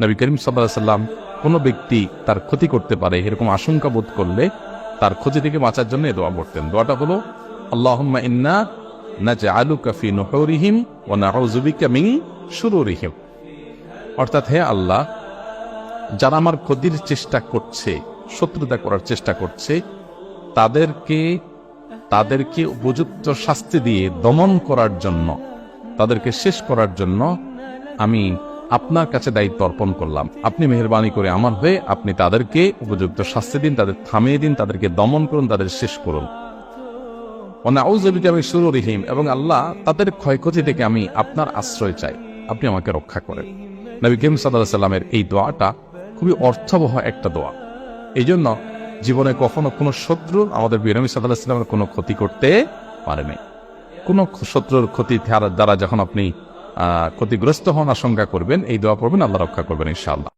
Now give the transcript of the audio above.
নবী করিম সাল্লাল্লাহু আলাইহি সাল্লাম কোনো ব্যক্তি তার ক্ষতি করতে পারে এরকম আশঙ্কা বোধ করলে তার ক্ষতি থেকে বাঁচার জন্য এই দোয়া পড়তেন। দোয়াটা হলো আল্লাহুম্মা ইন্না নাজআলুকা ফি নুহুরিহিম ওয়া নাউযু বিকা মিন শুরুরিহিম। অর্থাৎ হে আল্লাহ, যারা আমার ক্ষতির চেষ্টা করছে, শত্রুতা করার চেষ্টা করছে, তাদেরকে উপযুক্ত শাস্তি দিয়ে দমন করার জন্য, তাদেরকে শেষ করার জন্য আমি আপনার কাছে দায়িত্ব অর্পণ করলাম। আপনি মেহেরবানি করে আমার হয়ে আপনি তাদেরকে উপযুক্ত শাস্তি দিন, তাদের থামিয়ে দিন, তাদেরকে দমন করুন, তাদের শেষ করুন। নাউযু বিকা মিন শুরুরিহিম, এবং আল্লাহ তাদের ক্ষয়ক্ষতি থেকে আমি আপনার আশ্রয় চাই, আপনি আমাকে রক্ষা করেন। নবী করিম সাল্লাল্লাহু আলাইহি সাল্লামের এই দোয়াটা খুবই অর্থবহ একটা দোয়া। এই জন্য জীবনে কখনো কোনো শত্রু আমাদের নবী সাল্লাল্লাহু আলাইহি সাল্লামের কোনো ক্ষতি করতে পারে নাই। কোনো শত্রুর ক্ষতি দ্বারা যখন আপনি ক্ষতিগ্রস্ত হন, আশঙ্কা করবেন, এই দোয়া পড়বেন, আল্লাহ রক্ষা করবেন ইনশাআল্লাহ।